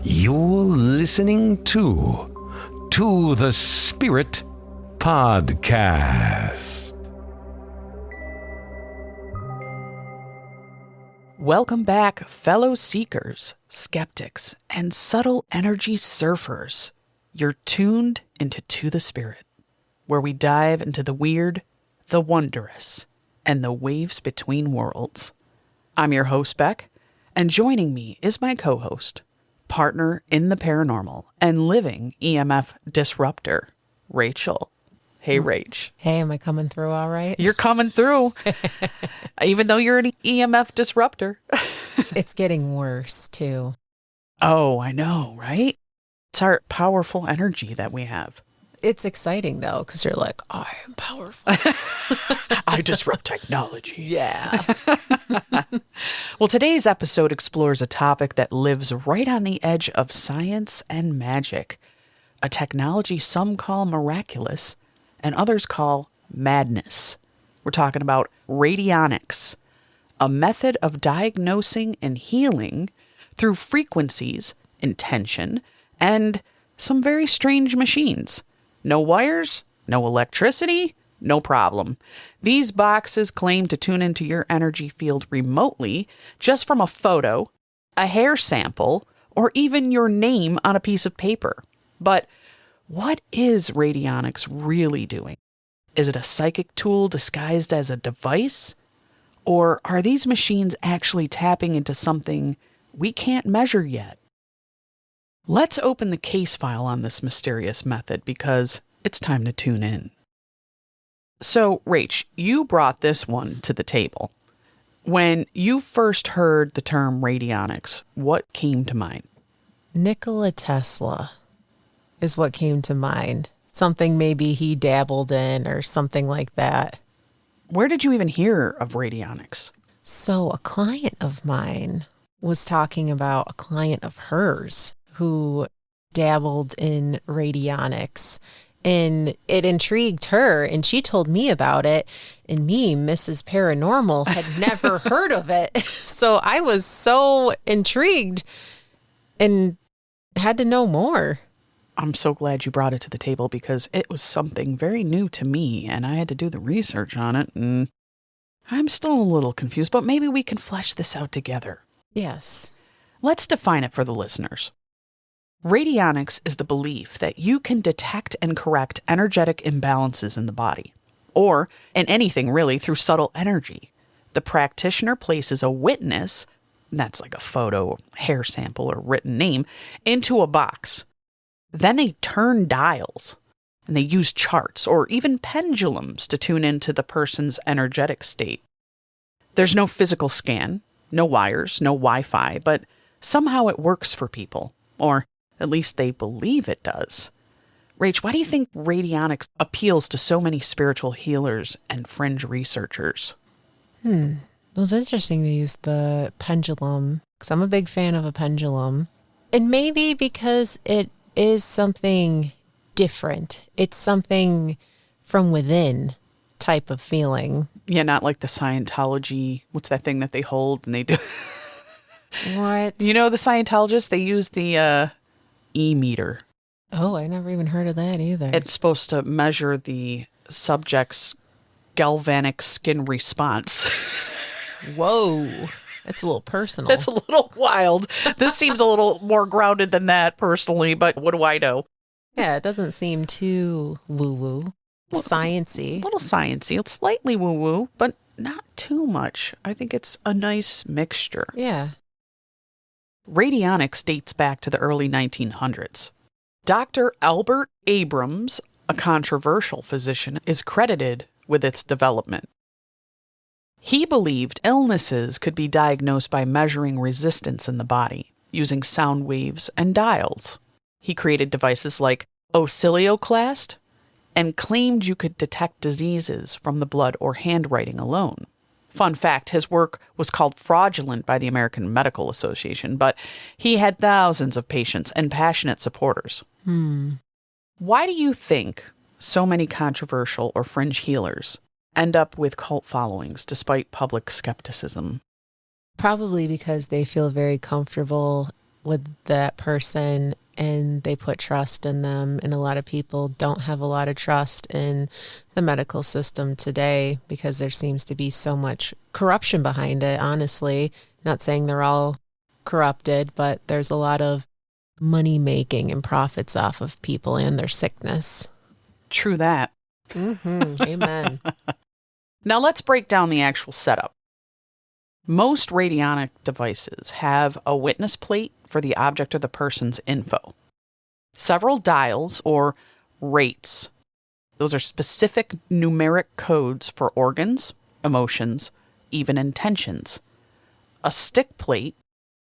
You're listening to the Spirit Podcast. Welcome back, fellow seekers, skeptics, and subtle energy surfers. You're tuned into To the Spirit, where we dive into the weird, the wondrous, and the waves between worlds. I'm your host, Beck, and joining me is my co-host, partner in the paranormal and living EMF disruptor, Rachel. Hey, Rach. Hey, am I coming through all right? You're coming through, even though you're an EMF disruptor. It's getting worse, too. Oh, I know, right? It's our powerful energy that we have. It's exciting, though, because you're like, I am powerful. I disrupt technology. Yeah. Well, today's episode explores a topic that lives right on the edge of science and magic, a technology some call miraculous and others call madness. We're talking about radionics, a method of diagnosing and healing through frequencies, intention, and some very strange machines. No wires, no electricity, no problem. These boxes claim to tune into your energy field remotely just from a photo, a hair sample, or even your name on a piece of paper. But what is radionics really doing? Is it a psychic tool disguised as a device? Or are these machines actually tapping into something we can't measure yet? Let's open the case file on this mysterious method because it's time to tune in. So, Rach, you brought this one to the table. When you first heard the term radionics, what came to mind? Nikola Tesla is what came to mind. Something maybe he dabbled in or something like that. Where did you even hear of radionics? So a client of mine was talking about a client of hers who dabbled in radionics. And it intrigued her, and she told me about it, and me, Mrs. Paranormal, had never heard of it. So I was so intrigued and had to know more. I'm so glad you brought it to the table because it was something very new to me, and I had to do the research on it, and I'm still a little confused, but maybe we can flesh this out together. Yes. Let's define it for the listeners. Radionics is the belief that you can detect and correct energetic imbalances in the body, or in anything really, through subtle energy. The practitioner places a witness, that's like a photo, hair sample, or written name, into a box. Then they turn dials, and they use charts or even pendulums to tune into the person's energetic state. There's no physical scan, no wires, no Wi-Fi, but somehow it works for people, or at least they believe it does. Rach, why do you think radionics appeals to so many spiritual healers and fringe researchers? It was interesting to use the pendulum, because I'm a big fan of a pendulum. And maybe because it is something different. It's something from within type of feeling. Yeah, not like the Scientology, what's that thing that they hold and they do? What? You know, the Scientologists, they use the E-meter. Oh, I never even heard of that either. It's supposed to measure the subject's galvanic skin response. Whoa. That's a little personal. That's a little wild. This seems a little more grounded than that personally, but what do I know? Yeah, it doesn't seem too woo-woo. Science-y. A little sciencey. It's slightly woo-woo, but not too much. I think it's a nice mixture. Yeah. Radionics dates back to the early 1900s. Dr. Albert Abrams, a controversial physician, is credited with its development. He believed illnesses could be diagnosed by measuring resistance in the body, using sound waves and dials. He created devices like oscilloclast and claimed you could detect diseases from the blood or handwriting alone. Fun fact, his work was called fraudulent by the American Medical Association, but he had thousands of patients and passionate supporters. Why do you think so many controversial or fringe healers end up with cult followings despite public skepticism? Probably because they feel very comfortable with that person and they put trust in them. And a lot of people don't have a lot of trust in the medical system today because there seems to be so much corruption behind it, honestly. Not saying they're all corrupted, but there's a lot of money making and profits off of people and their sickness. True that. Amen. Now let's break down the actual setup. Most radionic devices have a witness plate for the object or the person's info. Several dials or rates. Those are specific numeric codes for organs, emotions, even intentions. A stick plate,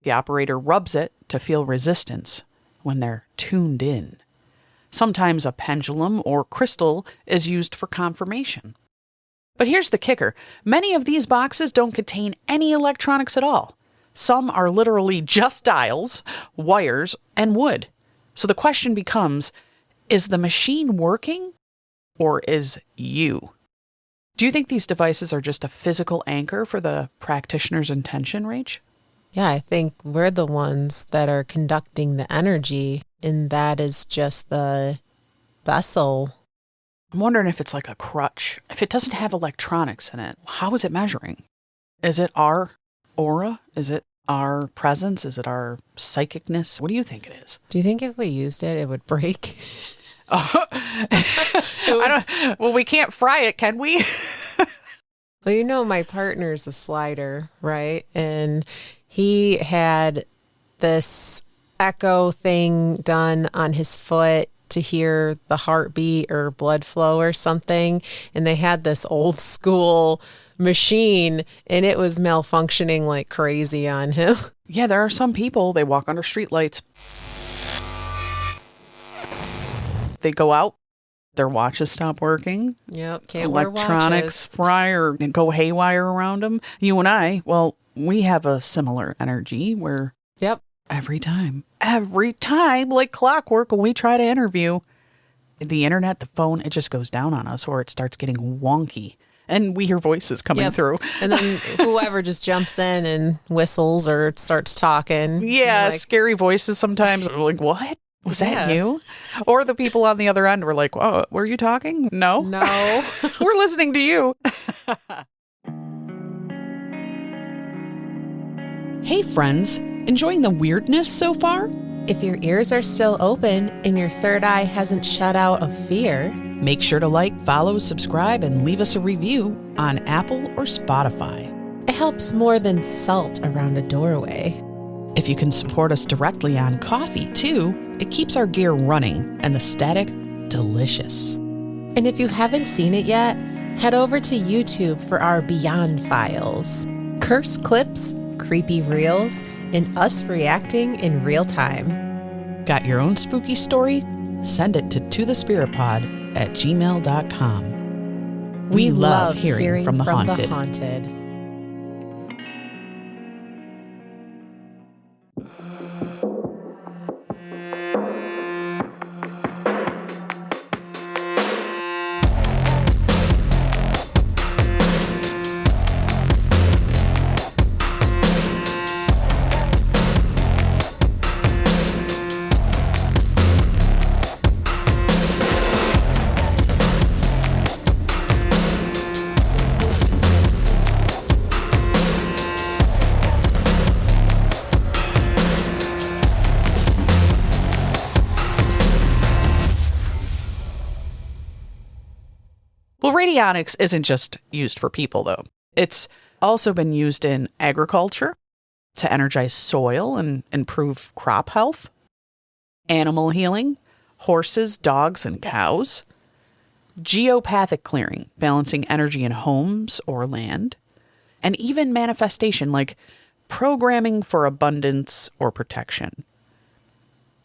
the operator rubs it to feel resistance when they're tuned in. Sometimes a pendulum or crystal is used for confirmation. But here's the kicker. Many of these boxes don't contain any electronics at all. Some are literally just dials, wires, and wood. So the question becomes, is the machine working or is you? Do you think these devices are just a physical anchor for the practitioner's intention, Rach? Yeah, I think we're the ones that are conducting the energy, and that is just the vessel. I'm wondering if it's like a crutch. If it doesn't have electronics in it, how is it measuring? Is it our aura? Is it our presence? Is it our psychicness? What do you think it is? Do you think if we used it, it would break? Well, we can't fry it, can we? Well, you know, my partner's a slider, right? And he had this echo thing done on his foot to hear the heartbeat or blood flow or something. And they had this old school machine and it was malfunctioning like crazy on him. Yeah, there are some people, they walk under streetlights. They go out, their watches stop working. Yep, can't wear watches. Electronics fry or go haywire around them. You and I, well, we have a similar energy where Yep. every time, like clockwork, when we try to interview, the internet, the phone, it just goes down on us or it starts getting wonky. And we hear voices coming through. And then whoever just jumps in and whistles or starts talking. Yeah, like, scary voices sometimes. We're like, what? Was that you? Or the people on the other end were like, oh, were you talking? No. We're listening to you. Hey, friends. Enjoying the weirdness so far? If your ears are still open and your third eye hasn't shut out of fear, make sure to like, follow, subscribe, and leave us a review on Apple or Spotify. It helps more than salt around a doorway. If you can support us directly on Ko-fi, too, it keeps our gear running and the static delicious. And if you haven't seen it yet, head over to YouTube for our Beyond Files. Curse clips, creepy reels, and us reacting in real time. Got your own spooky story? Send it to tothespiritpod@gmail.com. We love hearing from the haunted. Well, radionics isn't just used for people, though. It's also been used in agriculture to energize soil and improve crop health, animal healing, horses, dogs, and cows, geopathic clearing, balancing energy in homes or land, and even manifestation like programming for abundance or protection.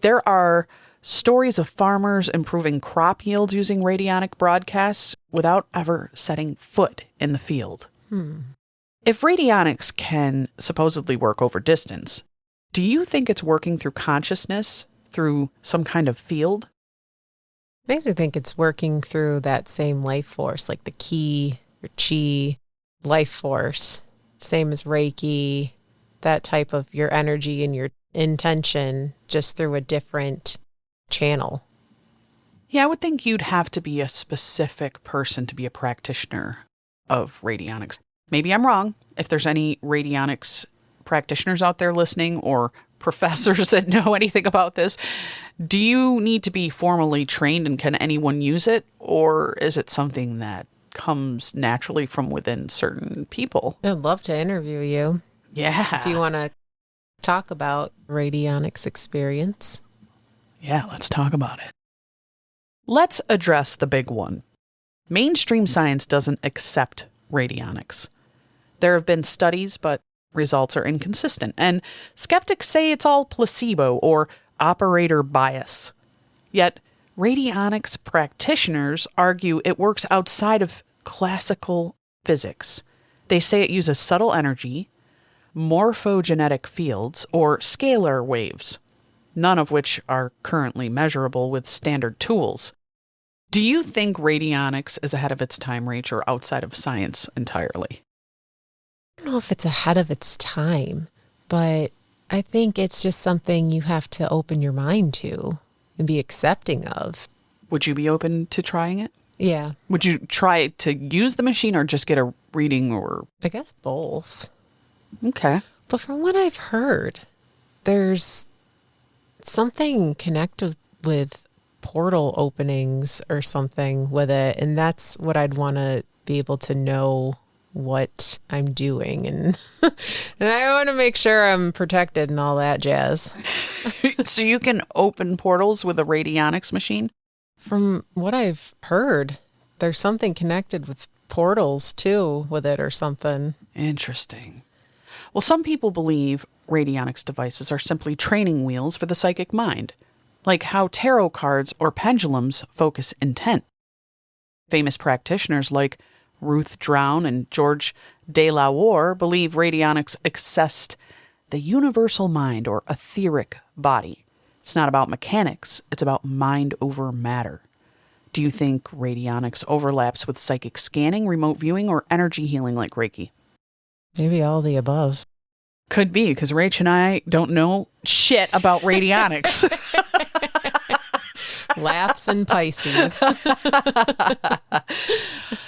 There are stories of farmers improving crop yields using radionic broadcasts without ever setting foot in the field. If radionics can supposedly work over distance, do you think it's working through consciousness, through some kind of field? Makes me think it's working through that same life force, like the ki, your chi, life force, same as Reiki, that type of your energy and your intention just through a different channel. Yeah, I would think you'd have to be a specific person to be a practitioner of radionics. Maybe I'm wrong. If there's any radionics practitioners out there listening or professors that know anything about this, do you need to be formally trained and can anyone use it? Or is it something that comes naturally from within certain people? I'd love to interview you. Yeah. If you want to talk about radionics experience. Yeah, let's talk about it. Let's address the big one. Mainstream science doesn't accept radionics. There have been studies, but results are inconsistent, and skeptics say it's all placebo or operator bias. Yet, radionics practitioners argue it works outside of classical physics. They say it uses subtle energy, morphogenetic fields, or scalar waves, none of which are currently measurable with standard tools. Do you think radionics is ahead of its time, Rach, or outside of science entirely? I don't know if it's ahead of its time, but I think it's just something you have to open your mind to and be accepting of. Would you be open to trying it? Yeah. Would you try to use the machine or just get a reading or? I guess both. Okay. But from what I've heard, there's something connected with portal openings or something with it. And that's what I'd want to be able to know what I'm doing. And, and I want to make sure I'm protected and all that jazz. So you can open portals with a radionics machine? From what I've heard, there's something connected with portals too with it or something. Interesting. Well, some people believe radionics devices are simply training wheels for the psychic mind, like how tarot cards or pendulums focus intent. Famous practitioners like Ruth Drown and George de la Warr believe radionics accessed the universal mind or etheric body. It's not about mechanics, it's about mind over matter. Do you think radionics overlaps with psychic scanning, remote viewing, or energy healing like Reiki? Maybe all the above. Could be, because Rach and I don't know shit about radionics. Laughs and Pisces.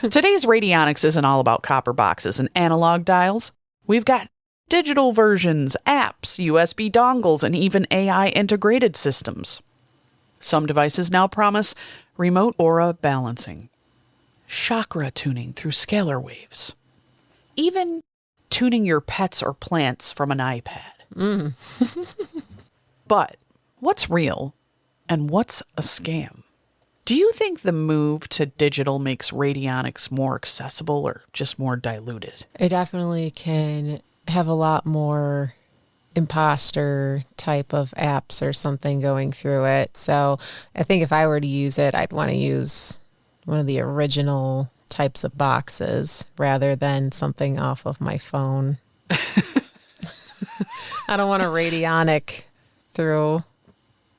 Today's radionics isn't all about copper boxes and analog dials. We've got digital versions, apps, USB dongles, and even AI integrated systems. Some devices now promise remote aura balancing, chakra tuning through scalar waves, even tuning your pets or plants from an iPad. But what's real and what's a scam? Do you think the move to digital makes radionics more accessible or just more diluted? It definitely can have a lot more imposter type of apps or something going through it. So I think if I were to use it, I'd want to use one of the original types of boxes rather than something off of my phone. I don't want a radionic through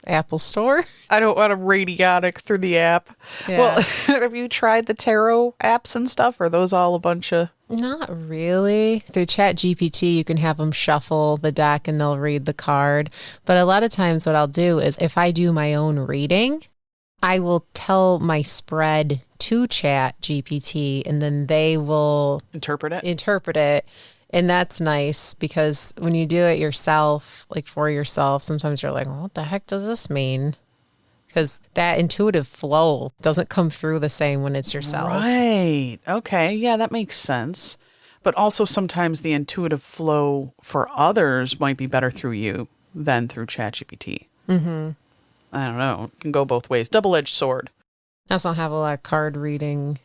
Apple Store. I don't want a radionic through the app. Yeah. Well, have you tried the tarot apps and stuff? Are those all a bunch of... Not really. Through ChatGPT, you can have them shuffle the deck and they'll read the card. But a lot of times what I'll do is if I do my own reading, I will tell my spread to ChatGPT and then they will interpret it. And that's nice because when you do it yourself, like for yourself, sometimes you're like, well, what the heck does this mean? Because that intuitive flow doesn't come through the same when it's yourself. Right. Okay. Yeah, that makes sense. But also sometimes the intuitive flow for others might be better through you than through ChatGPT. Mm-hmm. I don't know. It can go both ways. Double-edged sword. I also don't have a lot of card reading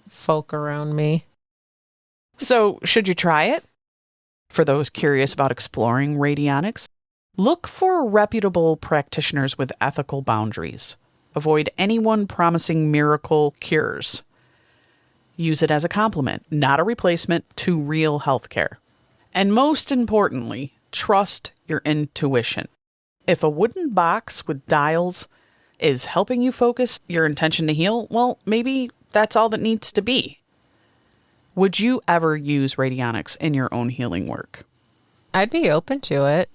folk around me. So should you try it? For those curious about exploring radionics, look for reputable practitioners with ethical boundaries. Avoid anyone promising miracle cures. Use it as a complement, not a replacement to real healthcare. And most importantly, trust your intuition. If a wooden box with dials is helping you focus your intention to heal, well, maybe that's all that needs to be. Would you ever use radionics in your own healing work? I'd be open to it.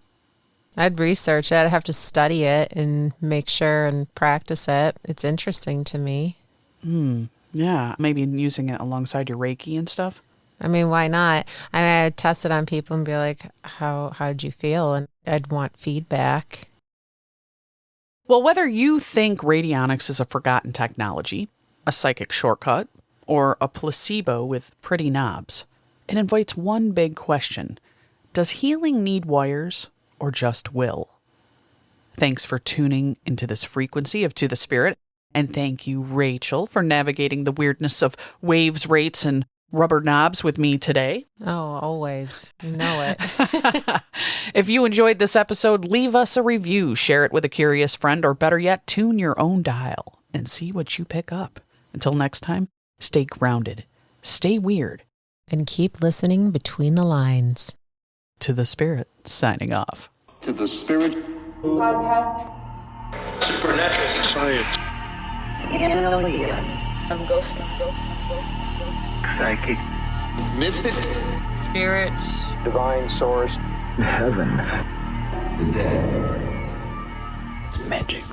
I'd research it. I'd have to study it and make sure and practice it. It's interesting to me. Yeah, maybe using it alongside your Reiki and stuff. I mean, why not? I mean, I'd test it on people and be like, how did you feel? And I'd want feedback. Well, whether you think radionics is a forgotten technology, a psychic shortcut, or a placebo with pretty knobs, it invites one big question. Does healing need wires or just will? Thanks for tuning into this frequency of To the Spirit. And thank you, Rachel, for navigating the weirdness of waves, rates, and rubber knobs with me today. Oh, always. You know it. If you enjoyed this episode, leave us a review, share it with a curious friend, or better yet, tune your own dial and see what you pick up. Until next time, stay grounded, stay weird. And keep listening between the lines. To the Spirit, signing off. To the Spirit Podcast. Supernatural Science Aliens. I'm ghost. Psychic Mystic Spirit. Divine Source Heaven The Dead. It's magic.